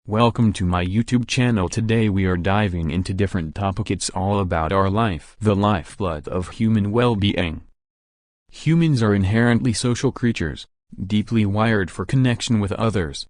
Welcome to my YouTube channel. Today we are diving into different topic. It's all about our life, the lifeblood of human well-being. Humans are inherently social creatures, deeply wired for connection with others.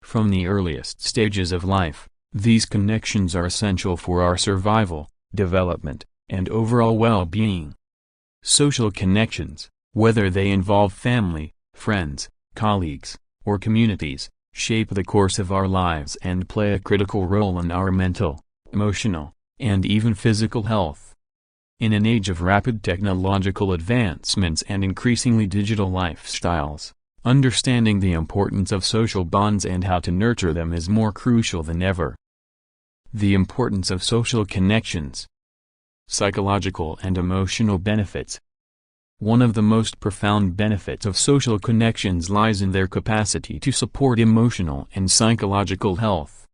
From the earliest stages of life, these connections are essential for our survival, development, and overall well-being. Social connections, whether they involve family, friends, colleagues, or communities, shape the course of our lives and play a critical role in our mental, emotional, and even physical health. In an age of rapid technological advancements and increasingly digital lifestyles, understanding the importance of social bonds and how to nurture them is more crucial than ever. The importance of social connections. Psychological and emotional benefits. One of the most profound benefits of social connections lies in their capacity to support emotional and psychological health.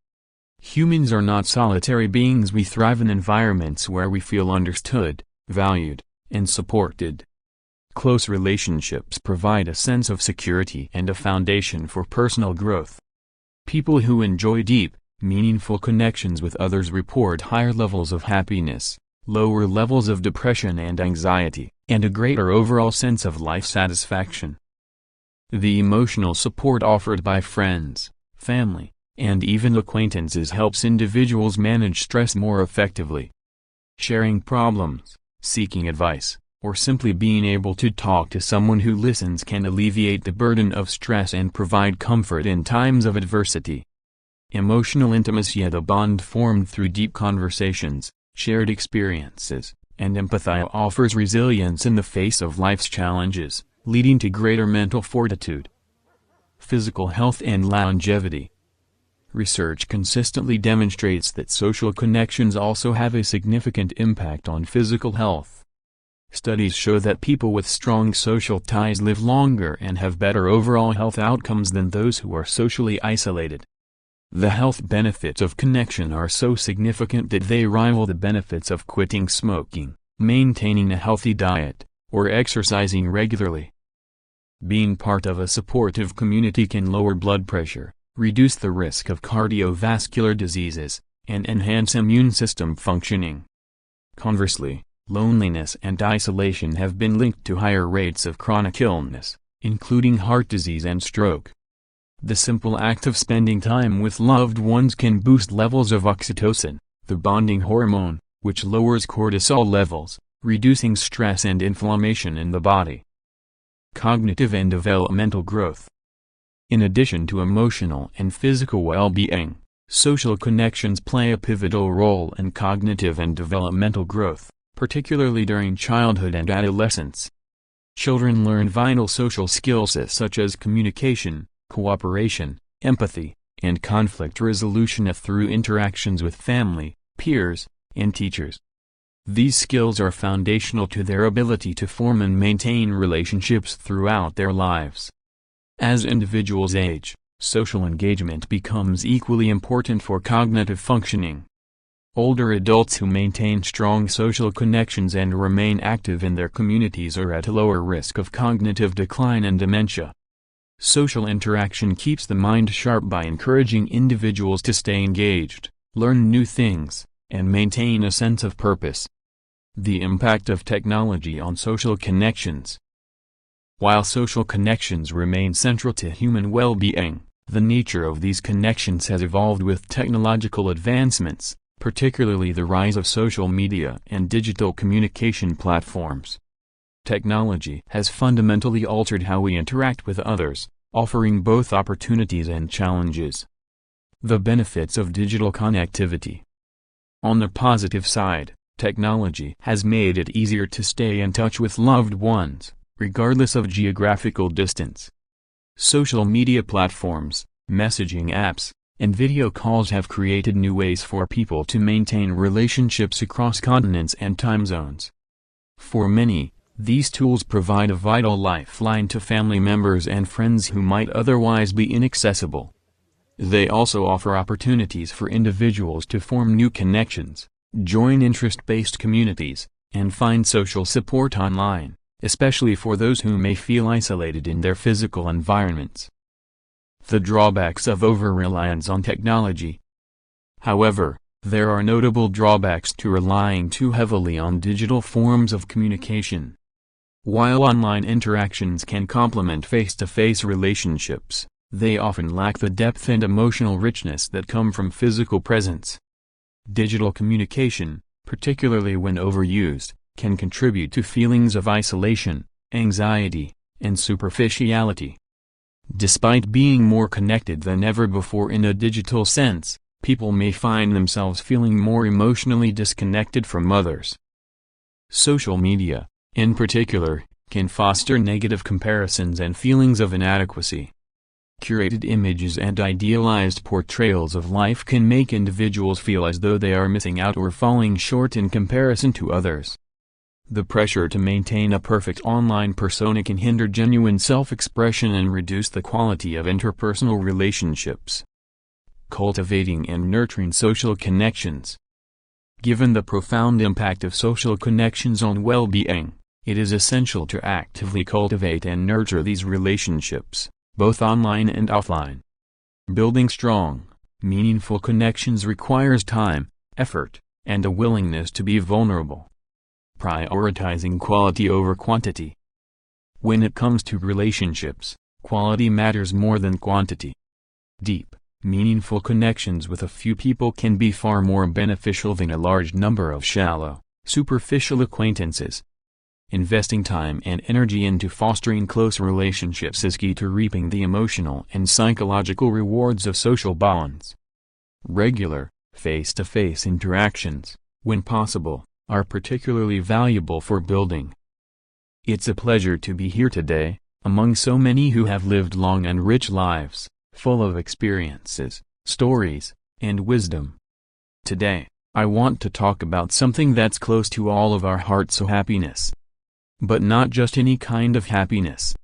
Humans are not solitary beings. We thrive in environments where we feel understood, valued, and supported. Close relationships provide a sense of security and a foundation for personal growth. People who enjoy deep, meaningful connections with others report higher levels of happiness, lower levels of depression and anxiety, and a greater overall sense of life satisfaction. The emotional support offered by friends, family, and even acquaintances helps individuals manage stress more effectively. Sharing problems, seeking advice, or simply being able to talk to someone who listens can alleviate the burden of stress and provide comfort in times of adversity. Emotional intimacy, the bond formed through deep conversations, shared experiences, and empathy, offers resilience in the face of life's challenges, leading to greater mental fortitude. Physical health and longevity. Research consistently demonstrates that social connections also have a significant impact on physical health. Studies show that people with strong social ties live longer and have better overall health outcomes than those who are socially isolated. The health benefits of connection are so significant that they rival the benefits of quitting smoking, maintaining a healthy diet, or exercising regularly. Being part of a supportive community can lower blood pressure, reduce the risk of cardiovascular diseases, and enhance immune system functioning. Conversely, loneliness and isolation have been linked to higher rates of chronic illness, including heart disease and stroke. The simple act of spending time with loved ones can boost levels of oxytocin, the bonding hormone, which lowers cortisol levels, reducing stress and inflammation in the body. Cognitive and developmental growth. In addition to emotional and physical well-being, social connections play a pivotal role in cognitive and developmental growth, particularly during childhood and adolescence. Children learn vital social skills such as communication, cooperation, empathy, and conflict resolution through interactions with family, peers, and teachers. These skills are foundational to their ability to form and maintain relationships throughout their lives. As individuals age, social engagement becomes equally important for cognitive functioning. Older adults who maintain strong social connections and remain active in their communities are at a lower risk of cognitive decline and dementia. Social interaction keeps the mind sharp by encouraging individuals to stay engaged, learn new things, and maintain a sense of purpose. The impact of technology on social connections. While social connections remain central to human well-being, the nature of these connections has evolved with technological advancements, particularly the rise of social media and digital communication platforms. Technology has fundamentally altered how we interact with others, offering both opportunities and challenges. The benefits of digital connectivity. On the positive side, technology has made it easier to stay in touch with loved ones, regardless of geographical distance. Social media platforms, messaging apps, and video calls have created new ways for people to maintain relationships across continents and time zones. For many, these tools provide a vital lifeline to family members and friends who might otherwise be inaccessible. They also offer opportunities for individuals to form new connections, join interest-based communities, and find social support online, especially for those who may feel isolated in their physical environments. The drawbacks of over-reliance on technology. However, there are notable drawbacks to relying too heavily on digital forms of communication. While online interactions can complement face-to-face relationships, they often lack the depth and emotional richness that come from physical presence. Digital communication, particularly when overused, can contribute to feelings of isolation, anxiety, and superficiality. Despite being more connected than ever before in a digital sense, people may find themselves feeling more emotionally disconnected from others. Social media, in particular, can foster negative comparisons and feelings of inadequacy. Curated images and idealized portrayals of life can make individuals feel as though they are missing out or falling short in comparison to others. The pressure to maintain a perfect online persona can hinder genuine self-expression and reduce the quality of interpersonal relationships. Cultivating and nurturing social connections. Given the profound impact of social connections on well-being, it is essential to actively cultivate and nurture these relationships, both online and offline. Building strong, meaningful connections requires time, effort, and a willingness to be vulnerable. Prioritizing quality over quantity. When it comes to relationships, quality matters more than quantity. Deep, meaningful connections with a few people can be far more beneficial than a large number of shallow, superficial acquaintances. Investing time and energy into fostering close relationships is key to reaping the emotional and psychological rewards of social bonds. Regular, face-to-face interactions, when possible, are particularly valuable for building. It's a pleasure to be here today, among so many who have lived long and rich lives, full of experiences, stories, and wisdom. Today, I want to talk about something that's close to all of our hearts: happiness. But not just any kind of happiness.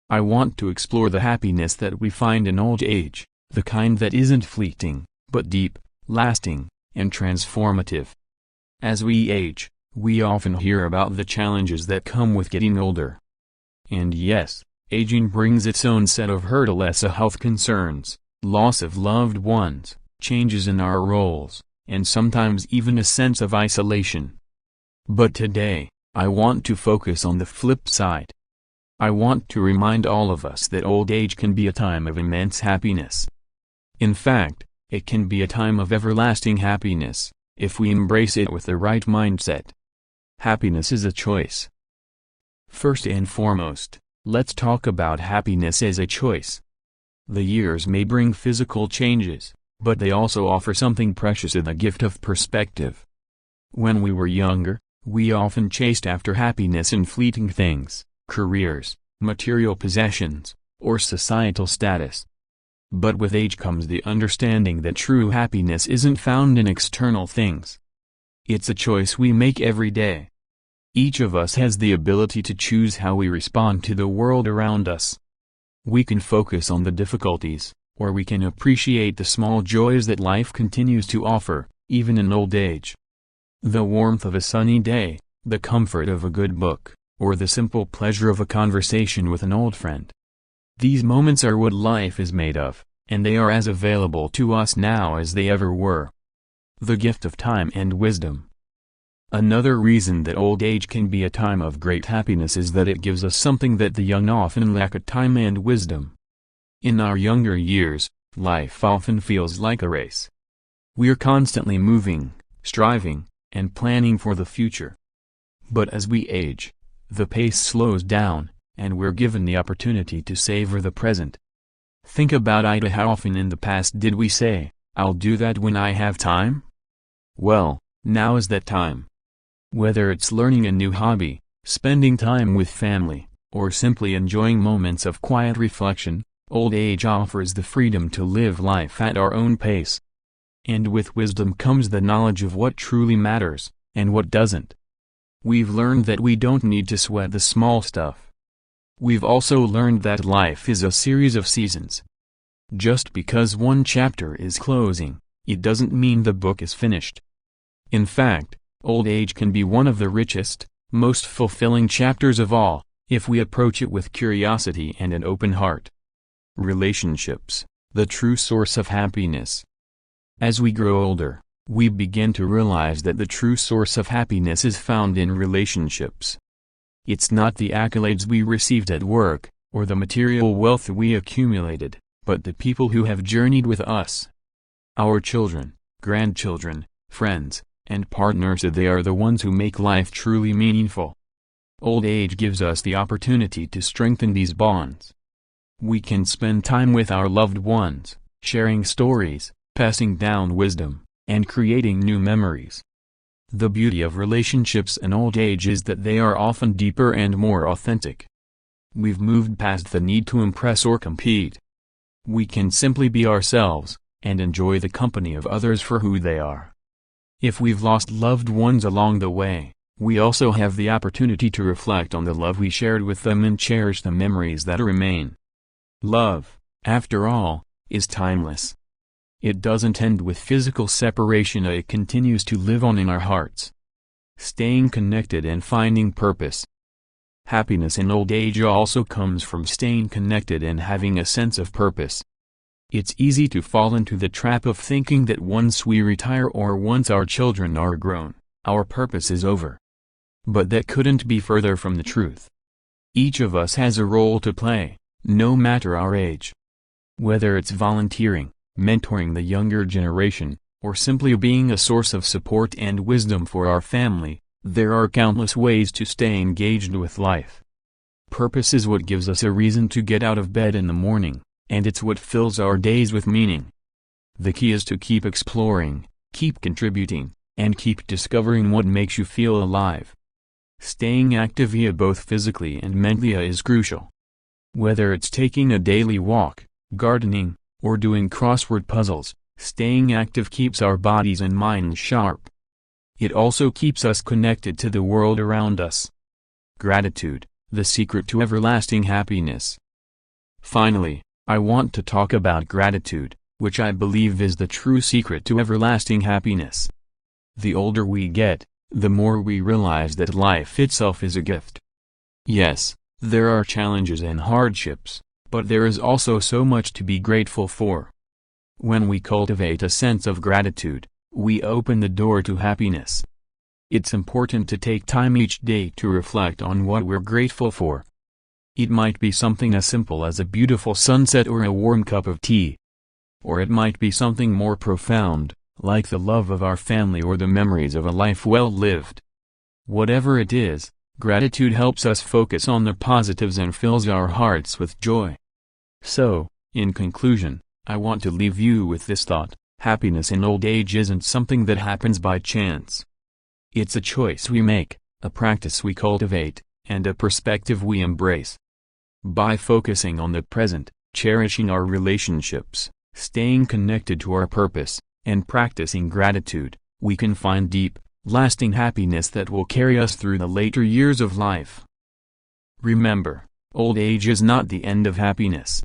I want to explore the happiness that we find in old age, the kind that isn't fleeting, but deep, lasting, and transformative. As we age, we often hear about the challenges that come with getting older. And yes, aging brings its own set of hurdles: health concerns, loss of loved ones, changes in our roles, and sometimes even a sense of isolation. But today, I want to focus on the flip side. I want to remind all of us that old age can be a time of immense happiness. In fact, it can be a time of everlasting happiness, if we embrace it with the right mindset. Happiness is a choice. First and foremost, let's talk about happiness as a choice. The years may bring physical changes, but they also offer something precious in the gift of perspective. When we were younger, we often chased after happiness in fleeting things, careers, material possessions, or societal status. But with age comes the understanding that true happiness isn't found in external things. It's a choice we make every day. Each of us has the ability to choose how we respond to the world around us. We can focus on the difficulties, or we can appreciate the small joys that life continues to offer, even in old age. The warmth of a sunny day, the comfort of a good book, or the simple pleasure of a conversation with an old friend. These moments are what life is made of, and they are as available to us now as they ever were. The gift of time and wisdom. Another reason that old age can be a time of great happiness is that it gives us something that the young often lack: time and wisdom. In our younger years, life often feels like a race. We're constantly moving, striving, and planning for the future. But as we age, the pace slows down, and we're given the opportunity to savor the present. Think about it: how often in the past did we say, "I'll do that when I have time"? Well, now is that time. Whether it's learning a new hobby, spending time with family, or simply enjoying moments of quiet reflection, old age offers the freedom to live life at our own pace. And with wisdom comes the knowledge of what truly matters, and what doesn't. We've learned that we don't need to sweat the small stuff. We've also learned that life is a series of seasons. Just because one chapter is closing, it doesn't mean the book is finished. In fact, old age can be one of the richest, most fulfilling chapters of all, if we approach it with curiosity and an open heart. Relationships, the true source of happiness. As we grow older, we begin to realize that the true source of happiness is found in relationships. It's not the accolades we received at work, or the material wealth we accumulated, but the people who have journeyed with us. Our children, grandchildren, friends, and partners, they are the ones who make life truly meaningful. Old age gives us the opportunity to strengthen these bonds. We can spend time with our loved ones, sharing stories, passing down wisdom, and creating new memories. The beauty of relationships in old age is that they are often deeper and more authentic. We've moved past the need to impress or compete. We can simply be ourselves, and enjoy the company of others for who they are. If we've lost loved ones along the way, we also have the opportunity to reflect on the love we shared with them and cherish the memories that remain. Love, after all, is timeless. It doesn't end with physical separation, it continues to live on in our hearts. Staying connected and finding purpose. Happiness in old age also comes from staying connected and having a sense of purpose. It's easy to fall into the trap of thinking that once we retire or once our children are grown, our purpose is over. But that couldn't be further from the truth. Each of us has a role to play, no matter our age. Whether it's volunteering, mentoring the younger generation, or simply being a source of support and wisdom for our family, there are countless ways to stay engaged with life. Purpose is what gives us a reason to get out of bed in the morning, and it's what fills our days with meaning. The key is to keep exploring, keep contributing, and keep discovering what makes you feel alive. Staying active both physically and mentally is crucial. Whether it's taking a daily walk, gardening, or doing crossword puzzles, staying active keeps our bodies and minds sharp. It also keeps us connected to the world around us. Gratitude, the secret to everlasting happiness. Finally, I want to talk about gratitude, which I believe is the true secret to everlasting happiness. The older we get, the more we realize that life itself is a gift. Yes, there are challenges and hardships, but there is also so much to be grateful for. When we cultivate a sense of gratitude, we open the door to happiness. It's important to take time each day to reflect on what we're grateful for. It might be something as simple as a beautiful sunset or a warm cup of tea. Or it might be something more profound, like the love of our family or the memories of a life well lived. Whatever it is, gratitude helps us focus on the positives and fills our hearts with joy. So, in conclusion, I want to leave you with this thought: happiness in old age isn't something that happens by chance. It's a choice we make, a practice we cultivate, and a perspective we embrace. By focusing on the present, cherishing our relationships, staying connected to our purpose, and practicing gratitude, we can find deep, lasting happiness that will carry us through the later years of life. Remember, old age is not the end of happiness.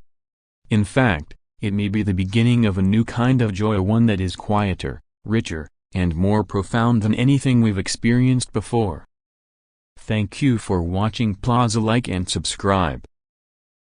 In fact, it may be the beginning of a new kind of joy, one that is quieter, richer, and more profound than anything we've experienced before. Thank you for watching. Please like and subscribe.